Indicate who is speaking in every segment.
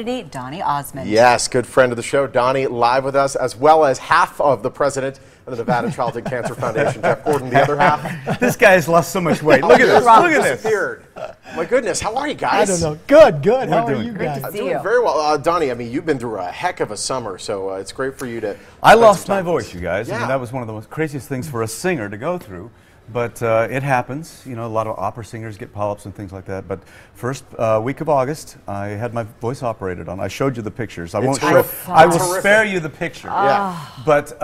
Speaker 1: Donny Osmond.
Speaker 2: Yes, good friend of the show. Donny live with us, as well as half of the president of the Nevada Childhood Cancer Foundation, Jeff Gordon, the other half.
Speaker 3: This guy has lost so much weight. Look at this. Look at this.
Speaker 2: Disappeared. My goodness, how are you guys?
Speaker 4: I don't know. Good, good.
Speaker 3: How
Speaker 4: are you
Speaker 1: Great
Speaker 4: guys?
Speaker 1: to see
Speaker 2: Doing
Speaker 1: you.
Speaker 2: very well. Donny, I mean, you've been through a heck of a summer, so it's great for you to...
Speaker 3: I lost my voice, you guys.
Speaker 2: Yeah.
Speaker 3: I mean, that was one of the most craziest things for a singer to go through. But it happens. You know, a lot of opera singers get polyps and things like that. But first week of August, I had my voice operated on. I showed you the pictures. I won't show. I will spare you the picture.
Speaker 2: Yeah.
Speaker 3: But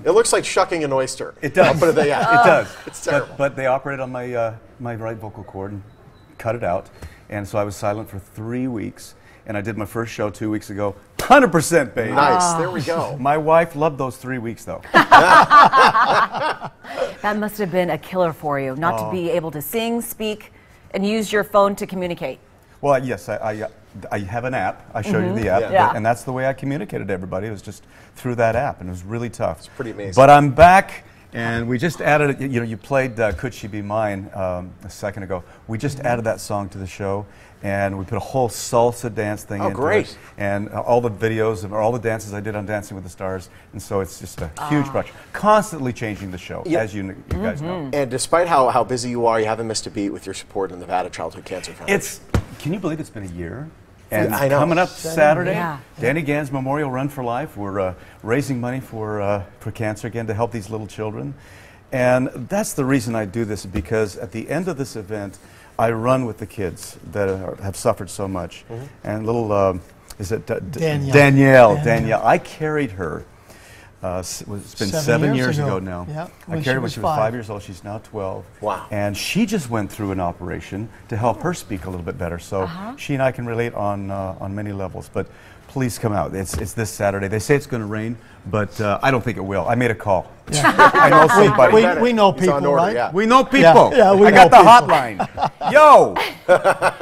Speaker 2: it looks like shucking an oyster.
Speaker 3: it does.
Speaker 2: I'll put it there, yeah.
Speaker 3: It does.
Speaker 2: It's terrible.
Speaker 3: But they operated on my my right vocal cord and cut it out, and so I was silent for 3 weeks. And I did my first show 2 weeks ago. 100% baby.
Speaker 2: Nice. There we go.
Speaker 3: My wife loved those 3 weeks though.
Speaker 1: That must have been a killer for you, not to be able to sing, speak, and use your phone to communicate.
Speaker 3: Well, yes, I have an app. I showed you the app,
Speaker 1: Yeah.
Speaker 3: and that's the way I communicated to everybody. It was just through that app, and it was really tough. It's
Speaker 2: pretty amazing.
Speaker 3: But I'm back, and we just added, you know, you played Could She Be Mine a second ago. We just added that song to the show, and we put a whole salsa dance thing into
Speaker 2: great.
Speaker 3: it. And all the videos and all the dances I did on Dancing with the Stars, and so it's just a huge project. Constantly changing the show, as you guys know.
Speaker 2: And despite how busy you are, you haven't missed a beat with your support in the Nevada Childhood Cancer Foundation.
Speaker 3: Can you believe it's been a year? And
Speaker 2: I know.
Speaker 3: coming up Saturday,
Speaker 1: Yeah.
Speaker 3: Danny Gans Memorial Run for Life. We're raising money for cancer again to help these little children. And that's the reason I do this, because at the end of this event, I run with the kids that have suffered so much. And little, is it Danielle. I carried her. It's been 7 years ago now.
Speaker 4: Yeah,
Speaker 3: I carried her when she was 5 years old. She's now 12.
Speaker 2: Wow.
Speaker 3: And she just went through an operation to help her speak a little bit better. So she and I can relate on many levels. But please come out. It's this Saturday. They say it's going to rain, but I don't think it will. I made a call.
Speaker 4: Yeah.
Speaker 3: I know somebody.
Speaker 4: We know
Speaker 2: He's on
Speaker 4: people,
Speaker 2: order,
Speaker 4: right?
Speaker 2: yeah.
Speaker 3: We know people.
Speaker 4: Yeah, we
Speaker 3: I got
Speaker 4: know
Speaker 3: the
Speaker 4: people.
Speaker 3: hotline. Yo!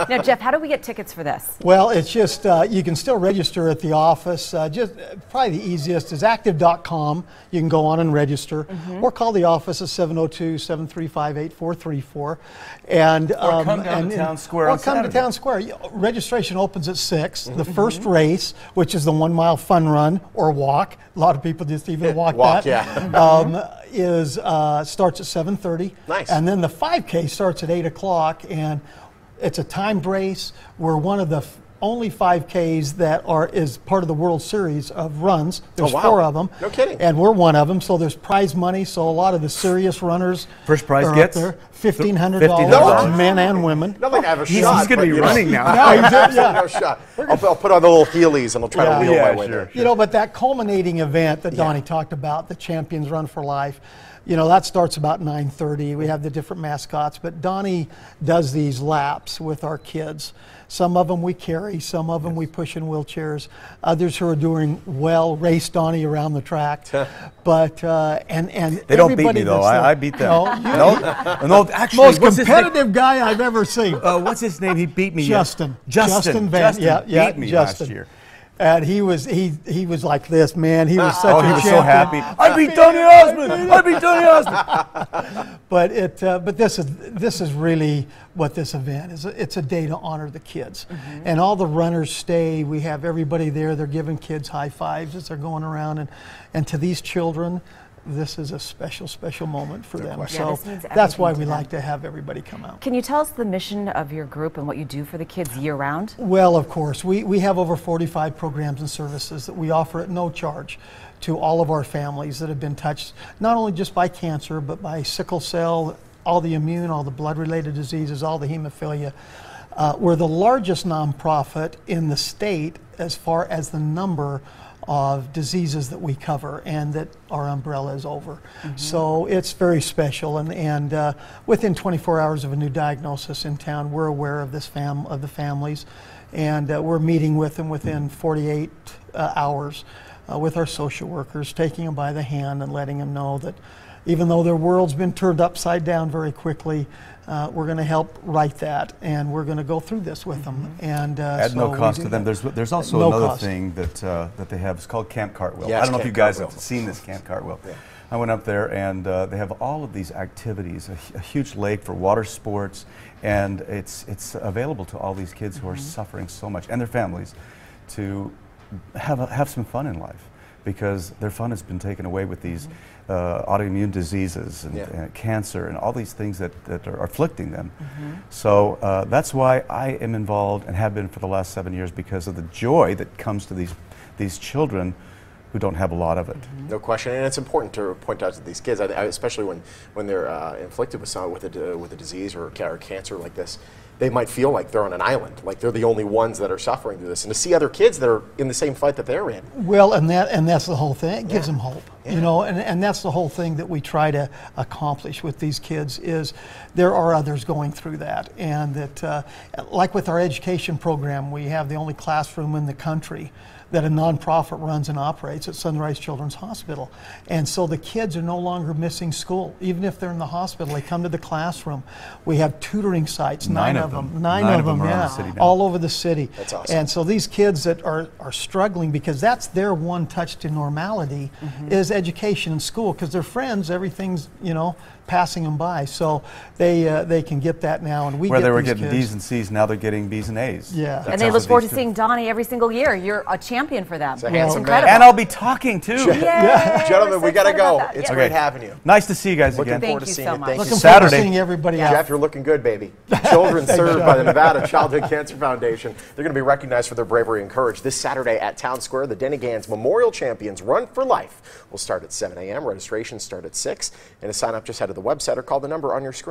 Speaker 1: Now, Jeff, how do we get tickets for this?
Speaker 4: Well, it's just, you can still register at the office. Just probably the easiest is active.com. You can go on and register, or call the office at 702-735-8434. And,
Speaker 3: Or come down to Town Square
Speaker 4: Or
Speaker 3: on
Speaker 4: come to
Speaker 3: Saturday.
Speaker 4: Town Square. Registration opens at 6. The first race, which is the 1 mile fun run or walk, a lot of people just even walk that. Starts at 7:30.
Speaker 2: Nice.
Speaker 4: And then the 5K starts at 8 o'clock, and it's a timed race. We're one of the only 5Ks that is part of the World Series of runs. There's 4 of them.
Speaker 2: No kidding.
Speaker 4: And we're one of them, so there's prize money. So a lot of the serious runners
Speaker 3: First prize
Speaker 4: are
Speaker 3: gets
Speaker 4: up there. $1,500,
Speaker 3: $1,500.
Speaker 4: men and women.
Speaker 2: Not like I have a
Speaker 3: He's
Speaker 2: shot.
Speaker 3: going to
Speaker 2: but,
Speaker 3: be
Speaker 2: you know,
Speaker 3: running now.
Speaker 2: No shot. I'll put on the little heelys and I'll try to wheel my way there.
Speaker 4: You know, but that culminating event that Donny talked about, the Champions Run for Life, you know, that starts about 9:30. We have the different mascots, but Donny does these laps with our kids. Some of them we carry, some of them we push in wheelchairs. Others who are doing well race Donny around the track. But and
Speaker 3: They don't beat
Speaker 4: everybody
Speaker 3: me, though.
Speaker 4: that's there-
Speaker 3: I beat them.
Speaker 4: No,
Speaker 3: Actually,
Speaker 4: most
Speaker 3: what's his name?
Speaker 4: competitive guy I've ever seen.
Speaker 3: What's his name? He beat me.
Speaker 4: Justin.
Speaker 3: Justin
Speaker 4: Van.
Speaker 3: beat me
Speaker 4: Justin.
Speaker 3: last year.
Speaker 4: And he was like this, man. He was such a
Speaker 3: he was so
Speaker 4: champion.
Speaker 3: happy. I beat Donny Osmond. I beat Donny Osmond.
Speaker 4: But this is really what this event is. It's a day to honor the kids, and all the runners stay. We have everybody there. They're giving kids high fives as they're going around, and to these children, this is a special moment for them. So
Speaker 1: this means
Speaker 4: that's why
Speaker 1: everything
Speaker 4: we
Speaker 1: to
Speaker 4: like to have everybody come out.
Speaker 1: Can you tell us the mission of your group and what you do for the kids year-round?
Speaker 4: Well, of course. We have over 45 programs and services that we offer at no charge to all of our families that have been touched, not only just by cancer, but by sickle cell, all the immune, all the blood-related diseases, all the hemophilia. We're the largest nonprofit in the state as far as the number of diseases that we cover and that our umbrella is over. So it's very special, and within 24 hours of a new diagnosis in town, we're aware of the families, and we're meeting with them within 48 hours with our social workers, taking them by the hand and letting them know that even though their world's been turned upside down very quickly, we're going to help right that, and we're going to go through this with them. And
Speaker 3: At no cost to them. There's also another thing that they have. It's called Camp Cartwheel.
Speaker 2: Yes,
Speaker 3: I don't know if
Speaker 2: Camp
Speaker 3: you guys
Speaker 2: Cartwheel.
Speaker 3: have seen this Camp Cartwheel. I went up there, and they have all of these activities, a huge lake for water sports, and it's available to all these kids who are suffering so much, and their families, to have some fun in life, because their fun has been taken away with these autoimmune diseases and cancer and all these things that are afflicting them. So that's why I am involved and have been for the last 7 years, because of the joy that comes to these children who don't have a lot of it.
Speaker 2: No question, and it's important to point out to these kids, especially when they're inflicted with a disease or cancer like this. They might feel like they're on an island, like they're the only ones that are suffering through this, and to see other kids that are in the same fight that they're in.
Speaker 4: Well, and that's the whole thing. It gives them hope, you know, and that's the whole thing that we try to accomplish with these kids, is there are others going through that, and that, like with our education program, we have the only classroom in the country that a nonprofit runs and operates at Sunrise Children's Hospital. And so the kids are no longer missing school. Even if they're in the hospital, they come to the classroom. We have tutoring sites, nine of them, yeah, all over the city.
Speaker 2: That's awesome.
Speaker 4: And so these kids that are struggling, because that's their one touch to normality, is education and school, because their friends, everything's, you know, passing them by. So they can get that now, and
Speaker 3: where they were getting D's and C's, now they're getting B's and A's.
Speaker 4: Yeah.
Speaker 1: And they look forward to seeing Donny every single year. You're a champion for them.
Speaker 2: It's a handsome
Speaker 1: incredible.
Speaker 2: man.
Speaker 3: And I'll be talking too.
Speaker 2: Gentlemen, we got to go. It's great having you.
Speaker 3: Nice to see you guys again.
Speaker 2: Looking forward to seeing you. Thank you.
Speaker 4: Looking forward to seeing everybody else.
Speaker 2: Jeff, you're looking good, baby. Children served by the Nevada Childhood Cancer Foundation. They're going to be recognized for their bravery and courage this Saturday at Town Square. The Denny Gans Memorial Champions Run for Life will start at 7 a.m. Registrations start at 6. And to sign up, just head to the website or call the number on your screen.